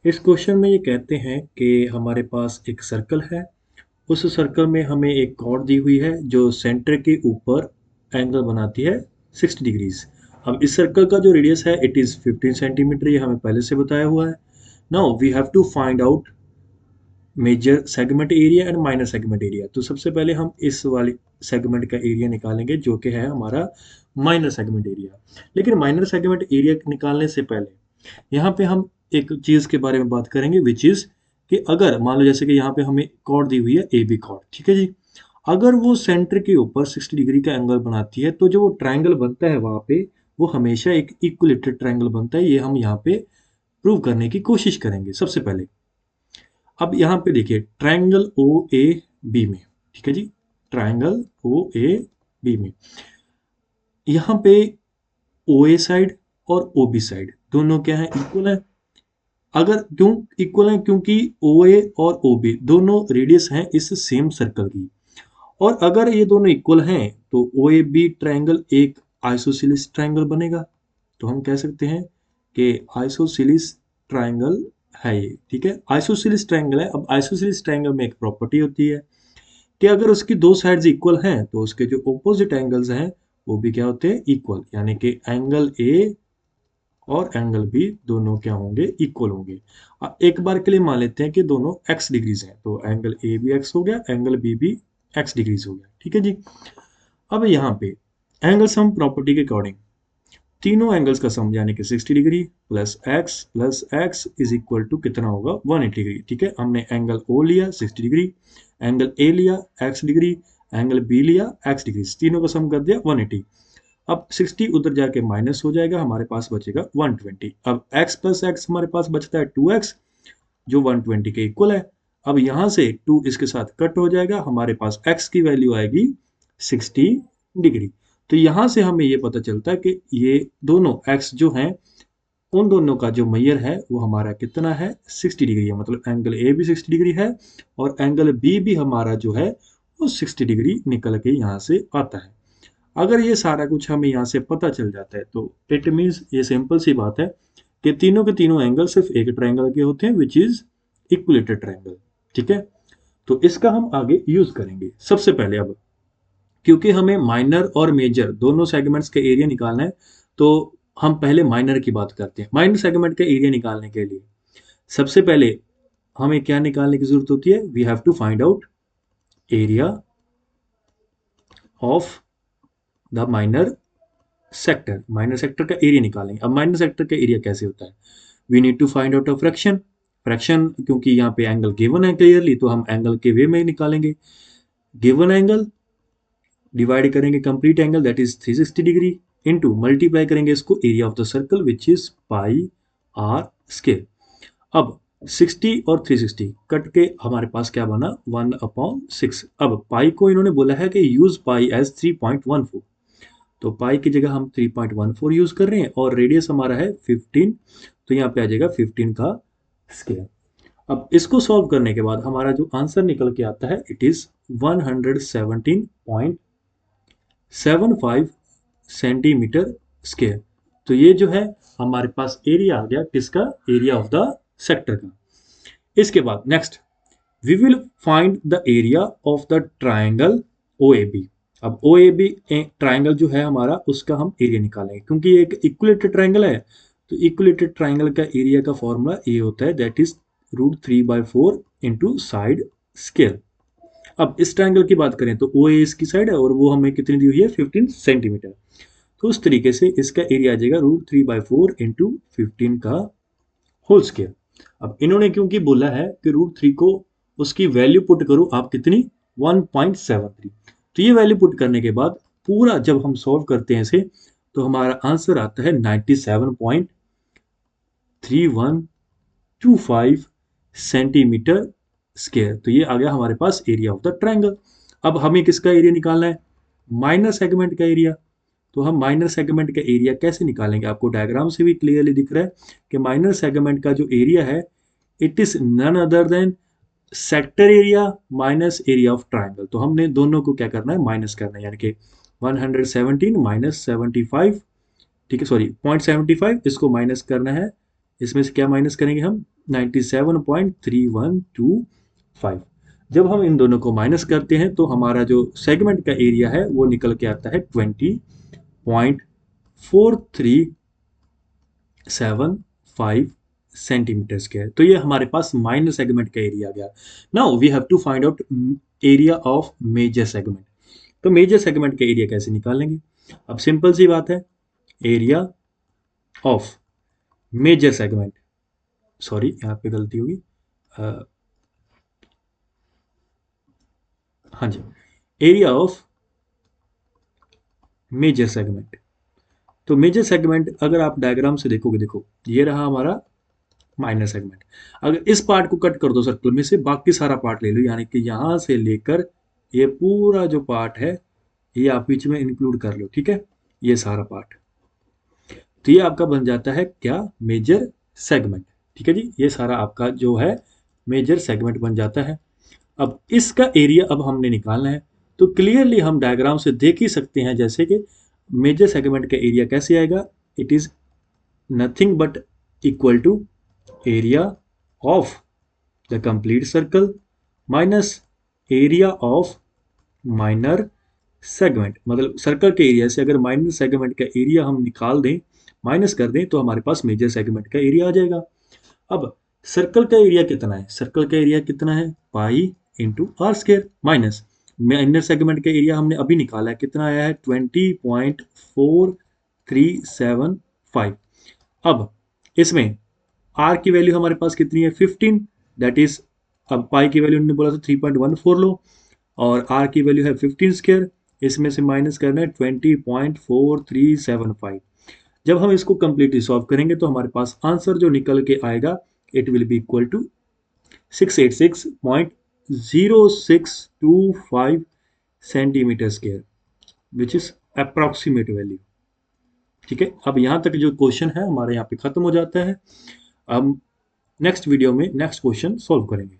इस क्वेश्चन में ये कहते हैं कि हमारे पास एक सर्कल है। उस सर्कल में हमें एक कॉर्ड दी हुई है जो सेंटर के ऊपर एंगल बनाती है 60 डिग्रीज। अब इस सर्कल का जो रेडियस है इट इज़ 15 सेंटीमीटर, ये हमें पहले से बताया हुआ है। Now we have to find out major segment area and minor segment area. तो सबसे पहले हम इस वाली सेगमेंट का एरिया निकालेंगे जो कि है हमारा माइनर सेगमेंट एरिया। लेकिन माइनर सेगमेंट एरिया निकालने से पहले यहाँ पे हम एक चीज़ के बारे में बात करेंगे विच इज़ कि अगर मान लो जैसे कि यहाँ पे हमें कॉर्ड दी हुई है ए बी कॉर्ड, ठीक है जी। अगर वो सेंटर के ऊपर 60 डिग्री का एंगल बनाती है तो जो वो ट्रायंगल बनता है वहाँ पे वो हमेशा एक इक्विलेटरल ट्रायंगल बनता है। ये हम यहाँ पे प्रूव करने की कोशिश करेंगे सबसे पहले। अब यहाँ पे देखिए ट्रायंगल ओ ए बी में, ठीक है जी, ट्रायंगल ओ ए बी में यहाँ पे ओ ए साइड और ओ बी साइड दोनों क्या है, इक्वल है। अगर क्यों इक्वल है, क्योंकि ओ ए और ओ बी दोनों रेडियस हैं इस सेम सर्कल की। और अगर ये दोनों इक्वल हैं तो ओ ए बी ट्रायंगल एक आइसोसेलेस ट्रायंगल बनेगा। तो हम कह सकते हैं कि आइसोसेलेस ट्रायंगल है ये, ठीक है, आइसोसेलेस ट्रायंगल है। अब आइसोसेलेस ट्रायंगल में एक प्रॉपर्टी होती है कि अगर उसकी दो साइड्स इक्वल हैं तो उसके जो ऑपोजिट एंगल्स हैं वो भी क्या होते हैं, इक्वल। यानी कि एंगल ए और एंगल बी दोनों क्या होंगे, इक्वल होंगे। एक बार के लिए मान लेते हैं कि दोनों x डिग्रीज हैं, तो एंगल ए भी x हो गया, एंगल बी भी x डिग्रीज हो गया, ठीक है जी। अब यहाँ पे एंगल सम प्रॉपर्टी के अकॉर्डिंग तीनों एंगल्स का सम यानी कि 60 degree plus x is equal to कितना होगा, 180 डिग्री, ठीक है। हमने एंगल ओ लिया 60 डिग्री, एंगल ए लिया x डिग्री, एंगल बी लिया x डिग्री, तीनों का सम कर दिया 180। अब 60 उधर जाके माइनस हो जाएगा, हमारे पास बचेगा 120। अब x प्लस एक्स हमारे पास बचता है 2x जो 120 के इक्वल है। अब यहाँ से 2 इसके साथ कट हो जाएगा, हमारे पास x की वैल्यू आएगी 60 डिग्री। तो यहाँ से हमें ये पता चलता है कि ये दोनों x जो हैं उन दोनों का जो मैयर है वो हमारा कितना है, 60 डिग्री है। मतलब एंगल ए भी 60 डिग्री है और एंगल बी भी हमारा जो है वो 60 डिग्री निकल के यहाँ से आता है। अगर ये सारा कुछ हमें यहाँ से पता चल जाता है तो इट मीन्स ये सिंपल सी बात है कि तीनों के तीनों एंगल सिर्फ एक ट्रायंगल के होते हैं विच इज इक्विलेटरल ट्रायंगल, ठीक है। तो इसका हम आगे यूज करेंगे सबसे पहले। अब क्योंकि हमें माइनर और मेजर दोनों सेगमेंट्स के एरिया निकालना है तो हम पहले माइनर की बात करते हैं। माइनर सेगमेंट का एरिया निकालने के लिए सबसे पहले हमें क्या निकालने की जरूरत होती है, we have to find out area of the minor sector. Minor sector का एरिया निकालेंगे। अब माइनर सेक्टर का एरिया कैसे होता है, we need to find out a fraction. Fraction क्योंकि यहाँ पे एंगल गिवन है क्लियरली तो हम एंगल के वे में निकालेंगे। गिवन एंगल डिवाइड करेंगे complete angle that is 360 degree into multiply करेंगे इसको area of the circle which is pi r square. अब 60 और 360 कट के हमारे पास क्या बना, 1/6। अब पाई को इन्होंने बोला है कि यूज पाई एज 3.14, तो पाई की जगह हम 3.14 यूज कर रहे हैं और रेडियस हमारा है 15, तो यहाँ पे आ जाएगा 15 का स्क्वायर। अब इसको सॉल्व करने के बाद हमारा जो आंसर निकल के आता है इट इज 117.75 सेंटीमीटर स्क्वायर। तो ये जो है हमारे पास एरिया आ गया किसका, एरिया ऑफ द सेक्टर का। इसके बाद next we will find the area of the triangle O A B. अब ओ ए बी ट्राइंगल जो है हमारा उसका हम एरिया निकालेंगे क्योंकि ये एक इक्विलेटरल ट्राइंगल है। तो इक्विलेटरल ट्राइंगल का एरिया का फॉर्मूला ये होता है that is √3/4 into side square. अब इस ट्राइंगल की बात करें तो ओ ए इसकी साइड है और वो हमें कितनी दी हुई है, 15 सेंटीमीटर। तो उस तरीके से इसका एरिया आ जाएगा √3/4 इंटू 15 का होल स्क्वायर। अब इन्होंने क्योंकि बोला है कि √3 को उसकी वैल्यू पुट करो आप कितनी, 1.73। तो ये वैल्यू पुट करने के बाद पूरा जब हम सॉल्व करते हैं इसे तो हमारा आंसर आता है 97.3125 सेंटीमीटर स्क्वायर। तो ये आ गया हमारे पास एरिया ऑफ द ट्रायंगल। अब हमें किसका एरिया निकालना है, माइनर सेगमेंट का एरिया। तो हम माइनर सेगमेंट का एरिया कैसे निकालेंगे, आपको डायग्राम से भी क्लियरली दिख रहा है कि माइनर सेगमेंट का जो एरिया है it is none other than sector area minus area of triangle. तो हमने दोनों को क्या करना है, माइनस करना है, यानी कि 117 माइनस 75, ठीक है, सॉरी 0.75, इसको माइनस करना है इसमें से क्या माइनस करेंगे हम, 97.3125। जब हम इन दोनों को माइनस करते हैं तो हमारा जो सेगमेंट का एरिया है वो निकल के आता है 20.4375 सेंटीमीटर स्क्वायर। तो ये हमारे पास माइनर सेगमेंट का एरिया आ गया। Now we have to find out area of major segment. तो मेजर सेगमेंट का एरिया कैसे निकालेंगे? अब सिंपल सी बात है, area of major segment, sorry यहाँ पे गलती होगी, हाँ जी, एरिया ऑफ मेजर सेगमेंट। तो मेजर सेगमेंट अगर आप डायग्राम से देखोगे, देखो ये रहा हमारा माइनर सेगमेंट। अगर इस पार्ट को कट कर दो सर्कुलर में से, बाकी सारा पार्ट ले लो, यानी कि यहां से लेकर ये पूरा जो पार्ट है ये आप बीच में इंक्लूड कर लो, ठीक है, ये सारा पार्ट। तो ये आपका बन जाता है क्या, मेजर सेगमेंट। ठीक है जी, ये सारा आपका जो है मेजर सेगमेंट बन जाता है। अब इसका एरिया अब हमने निकालना है। तो क्लियरली हम डायग्राम से देख ही सकते हैं जैसे कि मेजर सेगमेंट का एरिया कैसे आएगा, it is nothing but equal to area of the complete circle minus area of minor segment. मतलब सर्कल के एरिया से अगर माइनर सेगमेंट का एरिया हम निकाल दें, माइनस कर दें, तो हमारे पास मेजर सेगमेंट का एरिया आ जाएगा। अब सर्कल का एरिया कितना है, सर्कल का एरिया कितना है, pi into r square, minus minor segment का एरिया हमने अभी निकाला है, कितना आया है, 20.4375। अब इसमें आर की वैल्यू हमारे पास कितनी है, 15, दैट इज, अब पाई की वैल्यू हमने बोला था 3.14 लो, और आर की वैल्यू है 15 स्क्वायर, इसमें से माइनस करना है 20.4375। जब हम इसको कंप्लीटली सॉल्व करेंगे तो हमारे पास आंसर जो निकल के आएगा, it will be equal to 686.0625 centimetre square, which is approximate value. ठीक है, अब यहाँ तक जो क्वेश्चन है हमारे यहाँ पे खत्म हो जाता है। अब नेक्स्ट वीडियो में नेक्स्ट क्वेश्चन सॉल्व करेंगे।